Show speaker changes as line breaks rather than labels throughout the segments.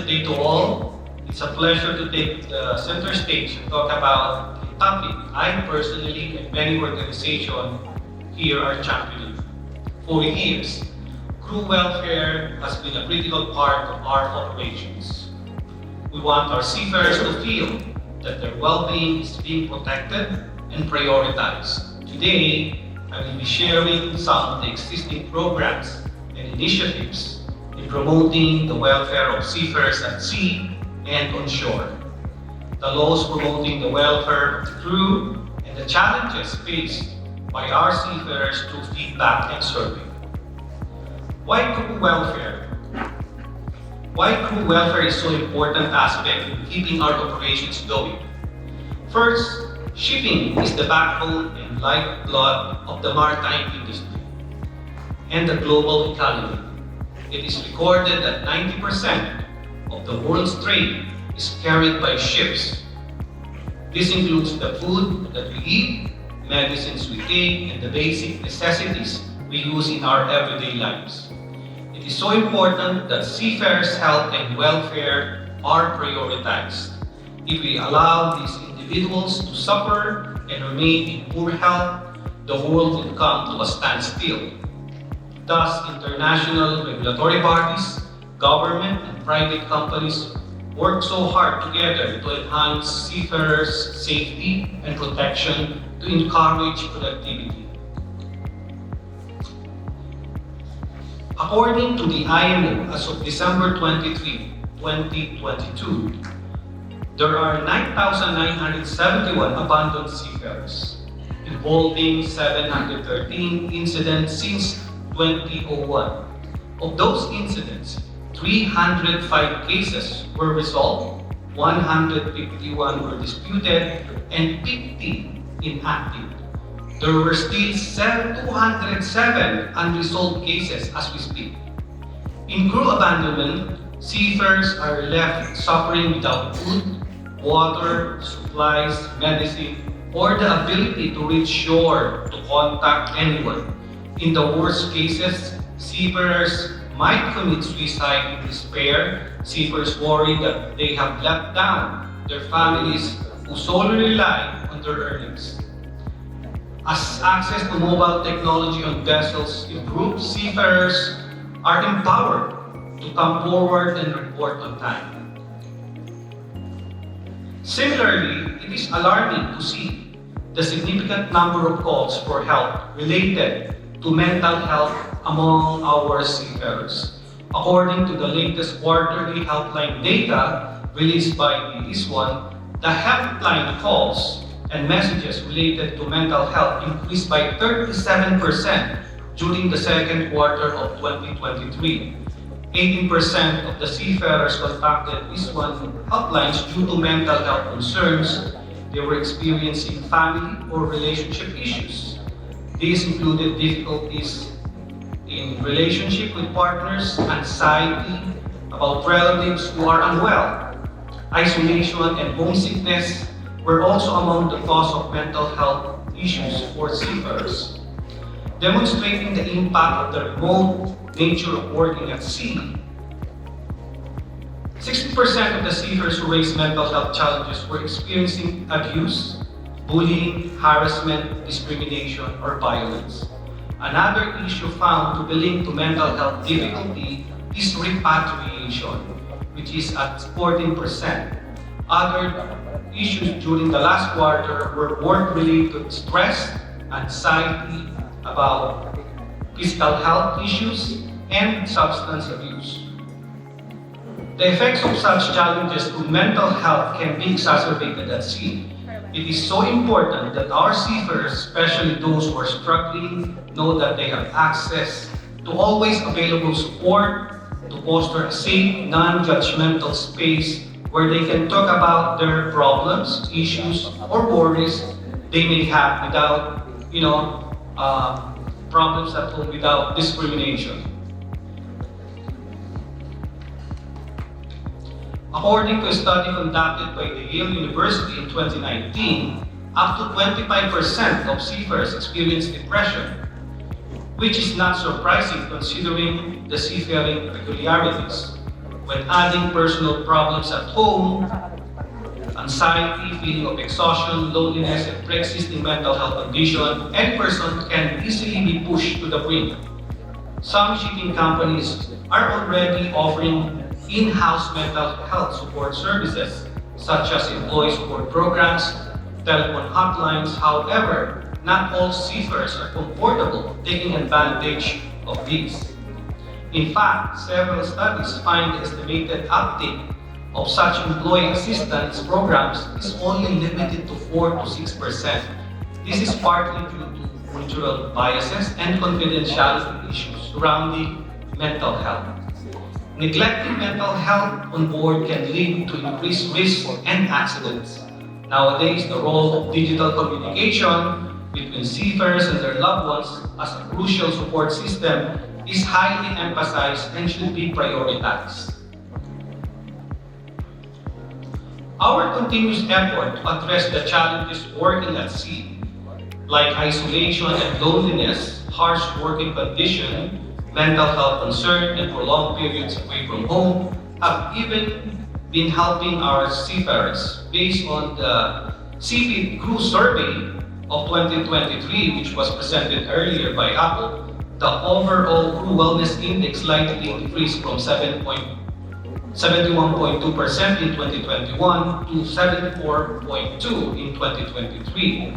day to all. It's a pleasure to take the center stage and talk about a topic I personally and many organizations here are championing. For years, crew welfare has been a critical part of our operations. We want our seafarers to feel that their well-being is being protected and prioritized. Today, I will be sharing some of the existing programs and initiatives in promoting the welfare of seafarers at sea and on shore, the laws promoting the welfare of the crew, and the challenges faced by our seafarers through feedback and survey. Why crew welfare? Why crew welfare is so important aspect in keeping our operations going? First, shipping is the backbone and lifeblood of the maritime industry and the global economy. It is recorded that 90% of the world's trade is carried by ships. This includes the food that we eat, medicines we take, and the basic necessities we use in our everyday lives. It is so important that seafarers' health and welfare are prioritized. If we allow these individuals to suffer and remain in poor health, the world will come to a standstill. Thus, international regulatory bodies, government, and private companies work so hard together to enhance seafarers' safety and protection to encourage productivity. According to the IMO, as of December 23, 2022, there are 9,971 abandoned seafarers, involving 713 incidents since 2001. Of those incidents, 305 cases were resolved, 151 were disputed, and 50 inactive. There were still 207 unresolved cases as we speak. In crew abandonment, seafarers are left suffering without food, water, supplies, medicine, or the ability to reach shore to contact anyone. In the worst cases, seafarers might commit suicide in despair. Seafarers worry that they have let down their families who solely rely on their earnings. As access to mobile technology on vessels improves, seafarers are empowered to come forward and report on time. Similarly, it is alarming to see the significant number of calls for help related to mental health among our seafarers. According to the latest quarterly helpline data released by the ISWAN, the helpline calls and messages related to mental health increased by 37% during the second quarter of 2023. 18% of the seafarers contacted ISWAN helplines due to mental health concerns. They were experiencing family or relationship issues. These included difficulties in relationship with partners, anxiety about relatives who are unwell. Isolation and homesickness were also among the cause of mental health issues for seafarers. Demonstrating the impact of the remote nature of working at sea, 60% of the seafarers who raised mental health challenges were experiencing abuse, bullying, harassment, discrimination, or violence. Another issue found to be linked to mental health difficulty is repatriation, which is at 14%. Other issues during the last quarter were work-related stress, anxiety about physical health issues, and substance abuse. The effects of such challenges to mental health can be exacerbated at sea. It is so important that our seafarers, especially those who are struggling, know that they have access to always available support to foster a safe, non-judgmental space where they can talk about their problems, issues, or worries they may have without, problems at home without discrimination. According to a study conducted by the Yale University in 2019, up to 25% of seafarers experience depression, which is not surprising considering the seafaring peculiarities. when adding personal problems at home, anxiety, feeling of exhaustion, loneliness, and pre-existing mental health condition, any person can easily be pushed to the brink. Some shipping companies are already offering in-house mental health support services, such as employee support programs, telephone hotlines. However, not all seafarers are comfortable taking advantage of these. In fact, several studies find the estimated uptake of such employee assistance programs is only limited to 4 to 6%. This is partly due to cultural biases and confidentiality issues surrounding mental health. Neglecting mental health on board can lead to increased risk and accidents. Nowadays, the role of digital communication between seafarers and their loved ones as a crucial support system is highly emphasized and should be prioritized. Our continuous effort to address the challenges working at sea, like isolation and loneliness, harsh working conditions, mental health concern, and prolonged periods away from home, have even been helping our seafarers. Based on the Seafarer Crew Survey of 2023, which was presented earlier by Apple, the overall crew wellness index slightly increased from 71.2% in 2021 to 74.2% in 2023.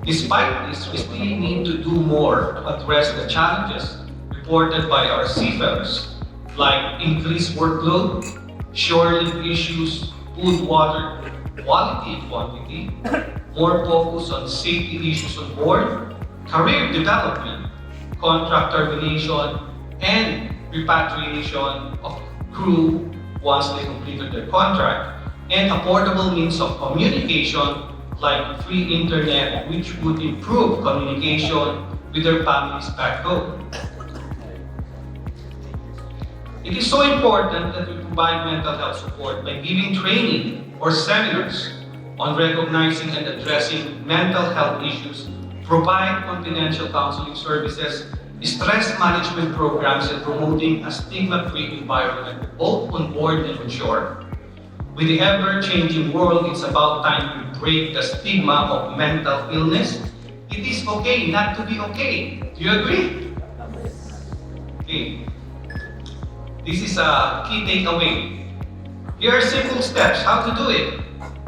Despite this, we still need to do more to address the challenges reported by our seafarers, like increased workload, shore-leave issues, food, water, quality and quantity, more focus on safety issues on board, career development, contract termination, and repatriation of crew once they completed their contract, and affordable means of communication like free internet, which would improve communication with their families back home. It is so important that we provide mental health support by giving training or seminars on recognizing and addressing mental health issues, provide confidential counseling services, stress management programs, and promoting a stigma-free environment both on board and on shore. With the ever-changing world, it's about time to break the stigma of mental illness. It is okay not to be okay. Do you agree? Okay. This is a key takeaway. Here are simple steps how to do it.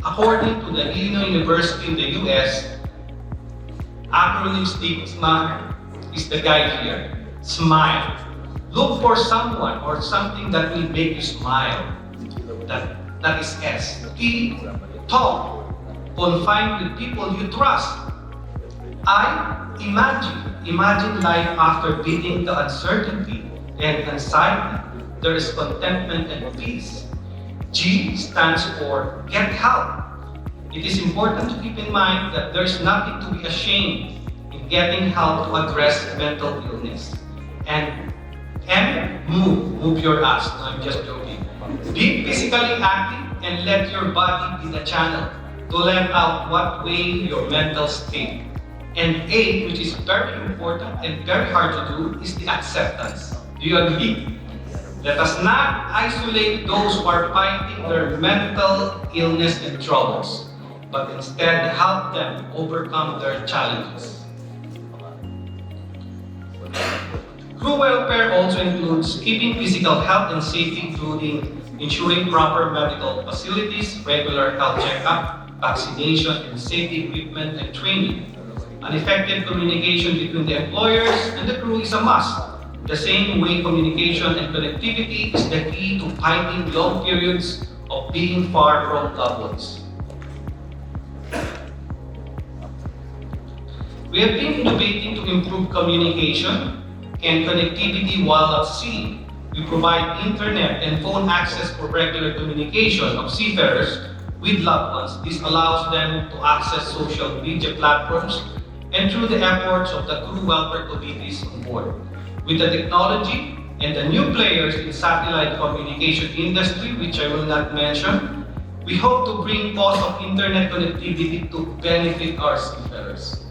According to the Illinois University in the US, acronym stigma is the guide here. Smile. Look for someone or something that will make you smile. That is S. T. Talk. Confine with people you trust. I. Imagine life after beating the uncertainty and anxiety. There is contentment and peace. G stands for get help. It is important to keep in mind that there is nothing to be ashamed in getting help to address mental illness. And M, move your ass. No, I'm just joking. Be physically active and let your body be the channel to let out what weighs your mental state. And A, which is very important and very hard to do, is the acceptance. Do you agree? Let us not isolate those who are fighting their mental illness and troubles, but instead help them overcome their challenges. Crew welfare also includes keeping physical health and safety, including ensuring proper medical facilities, regular health checkup, vaccination, and safety equipment and training. An effective communication between the employers and the crew is a must. The same way communication and connectivity is the key to fighting long periods of being far from loved ones. We have been innovating to improve communication and connectivity while at sea. We provide internet and phone access for regular communication of seafarers with loved ones. This allows them to access social media platforms and through the efforts of the crew welfare committees on board. With the technology and the new players in satellite communication industry, which I will not mention, we hope to bring cost of internet connectivity to benefit our seafarers.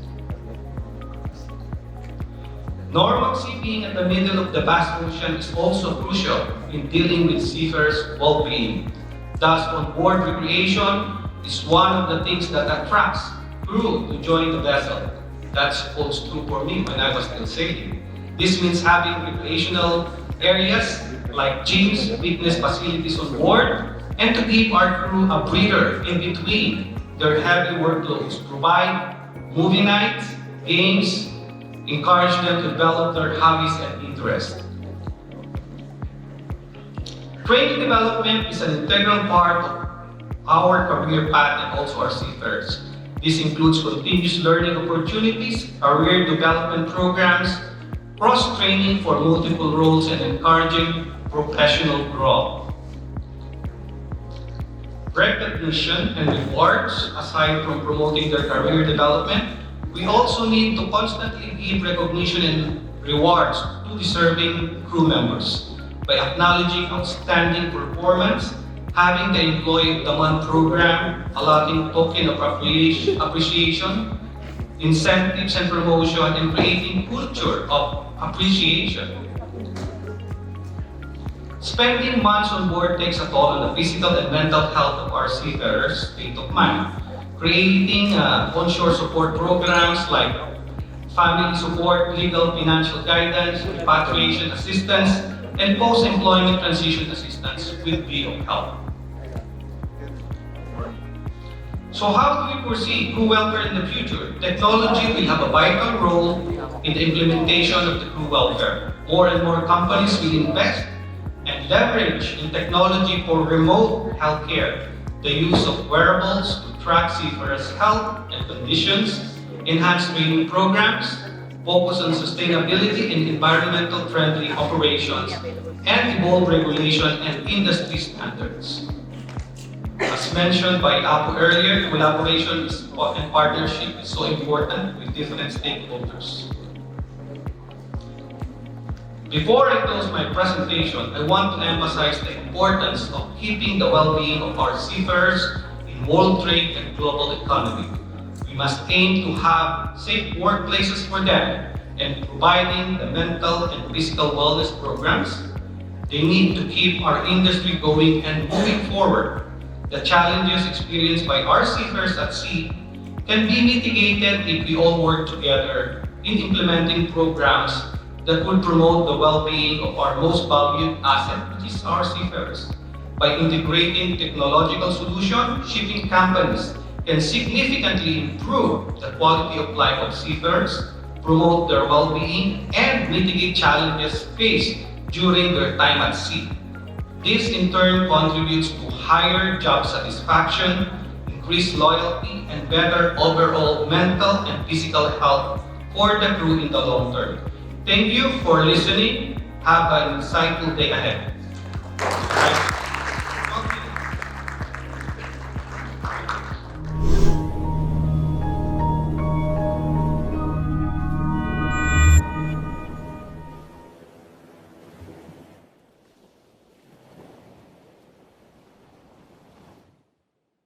Normal sea being at the middle of the vast ocean is also crucial in dealing with seafarers' well-being. Thus, onboard recreation is one of the things that attracts crew to join the vessel. That holds true for me when I was still sailing. This means having recreational areas like gyms, fitness facilities on board, and to give our crew a breather in between their heavy workloads. Provide movie nights, games, encourage them to develop their hobbies and interests. Training development is an integral part of our career path and also our seafarers. This includes continuous learning opportunities, career development programs, cross-training for multiple roles, and encouraging professional growth. Recognition and rewards, aside from promoting their career development, we also need to constantly give recognition and rewards to deserving crew members by acknowledging outstanding performance, having the Employee of the Month program, allotting token of appreciation, incentives and promotion, and creating culture of appreciation. Spending months on board takes a toll on the physical and mental health of our seafarers' state of mind. Creating onshore support programs like family support, legal financial guidance, repatriation assistance, and post-employment transition assistance will be of help. So how do we foresee crew welfare in the future? Technology will have a vital role in the implementation of the crew welfare. More and more companies will invest and leverage in technology for remote healthcare, the use of wearables to track seafarers' health and conditions, enhanced training programs, focus on sustainability and environmental friendly operations, and evolve regulation and industry standards. As mentioned by Apo earlier, collaboration and partnership is so important with different stakeholders. Before I close my presentation, I want to emphasize the importance of keeping the well-being of our seafarers in world trade and global economy. We must aim to have safe workplaces for them and providing the mental and physical wellness programs they need to keep our industry going and moving forward. The challenges experienced by our seafarers at sea can be mitigated if we all work together in implementing programs that would promote the well-being of our most valued asset, which is our seafarers. By integrating technological solutions, shipping companies can significantly improve the quality of life of seafarers, promote their well-being, and mitigate challenges faced during their time at sea. This in turn contributes to higher job satisfaction, increased loyalty, and better overall mental and physical health for the crew in the long term. Thank you for listening. Have an insightful day ahead.